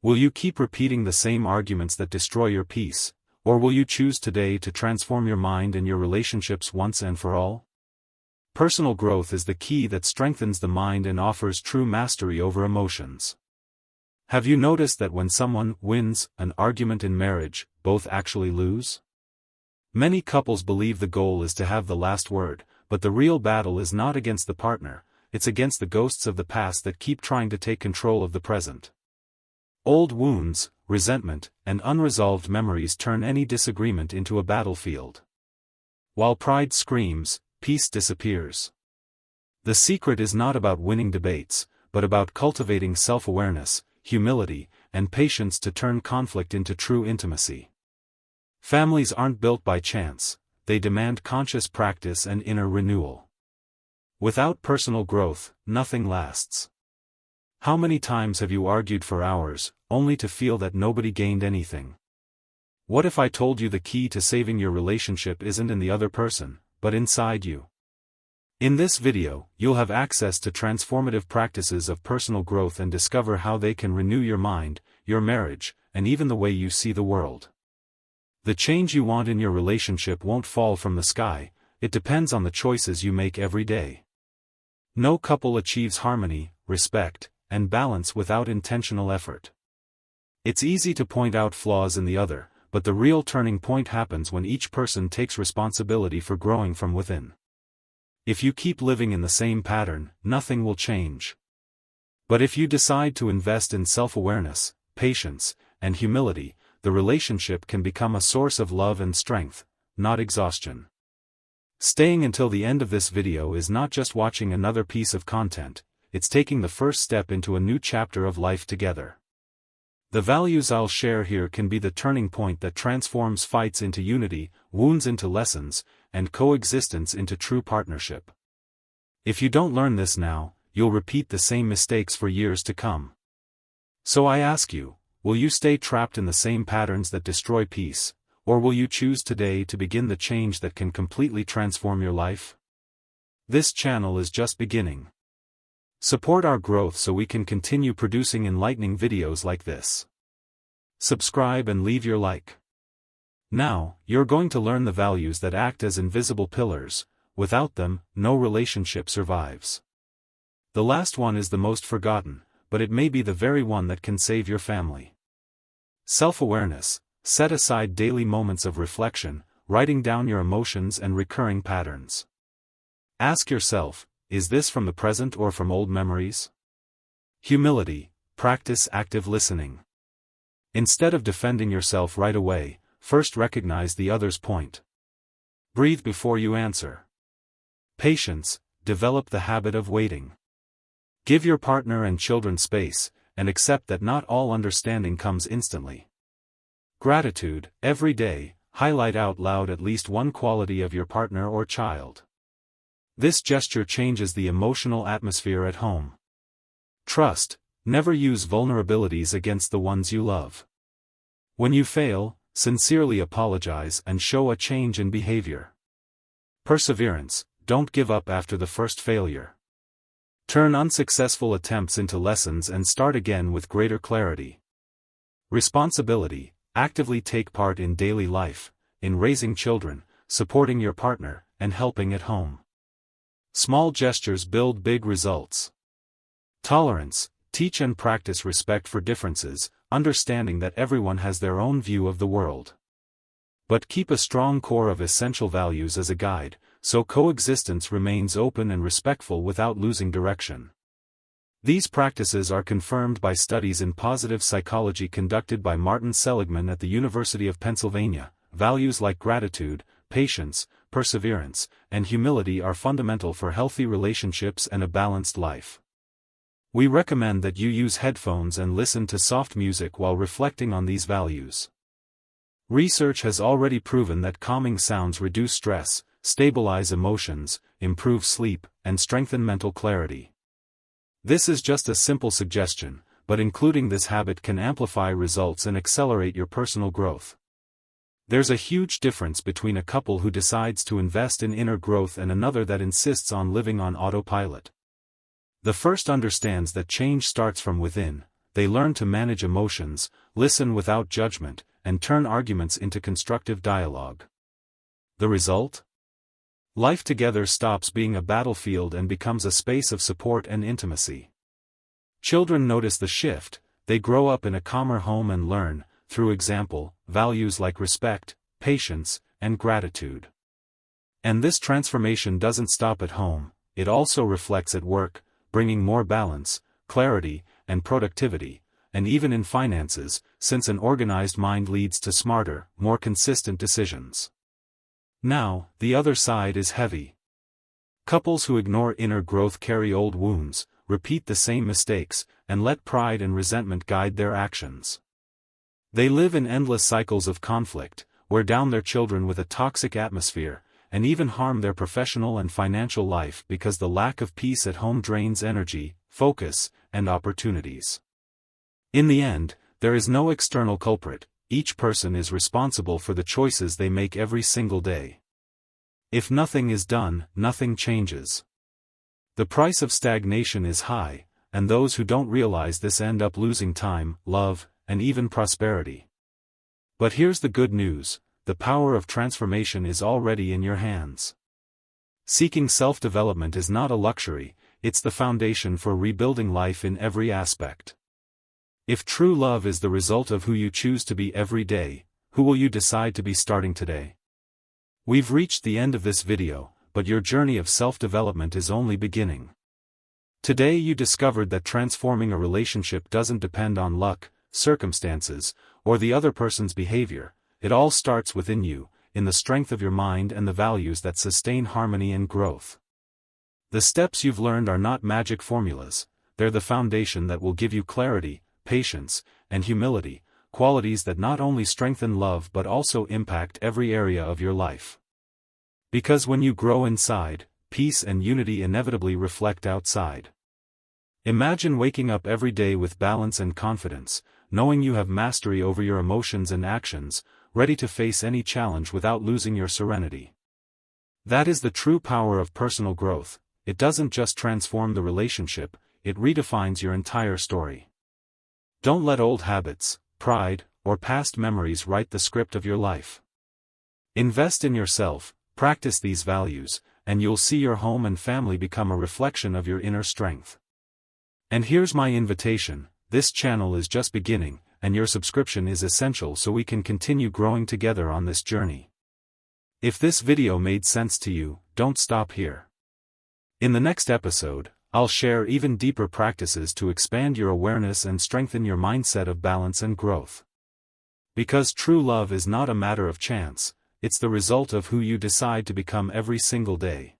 Will you keep repeating the same arguments that destroy your peace, or will you choose today to transform your mind and your relationships once and for all? Personal growth is the key that strengthens the mind and offers true mastery over emotions. Have you noticed that when someone wins an argument in marriage, both actually lose? Many couples believe the goal is to have the last word, but the real battle is not against the partner, it's against the ghosts of the past that keep trying to take control of the present. Old wounds, resentment, and unresolved memories turn any disagreement into a battlefield. While pride screams, peace disappears. The secret is not about winning debates, but about cultivating self-awareness, humility, and patience to turn conflict into true intimacy. Families aren't built by chance, they demand conscious practice and inner renewal. Without personal growth, nothing lasts. How many times have you argued for hours, only to feel that nobody gained anything? What if I told you the key to saving your relationship isn't in the other person, but inside you? In this video, you'll have access to transformative practices of personal growth and discover how they can renew your mind, your marriage, and even the way you see the world. The change you want in your relationship won't fall from the sky, it depends on the choices you make every day. No couple achieves harmony, respect, and balance without intentional effort. It's easy to point out flaws in the other, but the real turning point happens when each person takes responsibility for growing from within. If you keep living in the same pattern, nothing will change. But if you decide to invest in self-awareness, patience, and humility, the relationship can become a source of love and strength, not exhaustion. Staying until the end of this video is not just watching another piece of content, it's taking the first step into a new chapter of life together. The values I'll share here can be the turning point that transforms fights into unity, wounds into lessons, and coexistence into true partnership. If you don't learn this now, you'll repeat the same mistakes for years to come. So I ask you, will you stay trapped in the same patterns that destroy peace, or will you choose today to begin the change that can completely transform your life? This channel is just beginning. Support our growth so we can continue producing enlightening videos like this. Subscribe and leave your like. Now, you're going to learn the values that act as invisible pillars. Without them, no relationship survives. The last one is the most forgotten, but it may be the very one that can save your family. Self-awareness. Set aside daily moments of reflection, writing down your emotions and recurring patterns. Ask yourself, is this from the present or from old memories? Humility. Practice active listening. Instead of defending yourself right away, first recognize the other's point. Breathe before you answer. Patience. Develop the habit of waiting. Give your partner and children space, and accept that not all understanding comes instantly. Gratitude. Every day, highlight out loud at least one quality of your partner or child. This gesture changes the emotional atmosphere at home. Trust. Never use vulnerabilities against the ones you love. When you fail, sincerely apologize and show a change in behavior. Perseverance. Don't give up after the first failure. Turn unsuccessful attempts into lessons and start again with greater clarity. Responsibility. Actively take part in daily life, in raising children, supporting your partner, and helping at home. Small gestures build big results. Tolerance. Teach and practice respect for differences, understanding that everyone has their own view of the world. But keep a strong core of essential values as a guide, so coexistence remains open and respectful without losing direction. These practices are confirmed by studies in positive psychology conducted by Martin Seligman at the University of Pennsylvania. Values like gratitude, patience, perseverance, and humility are fundamental for healthy relationships and a balanced life. We recommend that you use headphones and listen to soft music while reflecting on these values. Research has already proven that calming sounds reduce stress, stabilize emotions, improve sleep, and strengthen mental clarity. This is just a simple suggestion, but including this habit can amplify results and accelerate your personal growth. There's a huge difference between a couple who decides to invest in inner growth and another that insists on living on autopilot. The first understands that change starts from within, they learn to manage emotions, listen without judgment, and turn arguments into constructive dialogue. The result? Life together stops being a battlefield and becomes a space of support and intimacy. Children notice the shift, they grow up in a calmer home and learn, through example, values like respect, patience, and gratitude. And this transformation doesn't stop at home, it also reflects at work, bringing more balance, clarity, and productivity, and even in finances, since an organized mind leads to smarter, more consistent decisions. Now, the other side is heavy. Couples who ignore inner growth carry old wounds, repeat the same mistakes, and let pride and resentment guide their actions. They live in endless cycles of conflict, wear down their children with a toxic atmosphere, and even harm their professional and financial life because the lack of peace at home drains energy, focus, and opportunities. In the end, there is no external culprit, each person is responsible for the choices they make every single day. If nothing is done, nothing changes. The price of stagnation is high, and those who don't realize this end up losing time, love, and even prosperity. But here's the good news, the power of transformation is already in your hands. Seeking self-development is not a luxury, it's the foundation for rebuilding life in every aspect. If true love is the result of who you choose to be every day, who will you decide to be starting today? We've reached the end of this video, but your journey of self-development is only beginning. Today you discovered that transforming a relationship doesn't depend on luck, circumstances, or the other person's behavior, it all starts within you, in the strength of your mind and the values that sustain harmony and growth. The steps you've learned are not magic formulas, they're the foundation that will give you clarity, patience, and humility, qualities that not only strengthen love but also impact every area of your life. Because when you grow inside, peace and unity inevitably reflect outside. Imagine waking up every day with balance and confidence, knowing you have mastery over your emotions and actions, ready to face any challenge without losing your serenity. That is the true power of personal growth. It doesn't just transform the relationship, it redefines your entire story. Don't let old habits, pride, or past memories write the script of your life. Invest in yourself, practice these values, and you'll see your home and family become a reflection of your inner strength. And here's my invitation, this channel is just beginning, and your subscription is essential so we can continue growing together on this journey. If this video made sense to you, don't stop here. In the next episode, I'll share even deeper practices to expand your awareness and strengthen your mindset of balance and growth. Because true love is not a matter of chance, it's the result of who you decide to become every single day.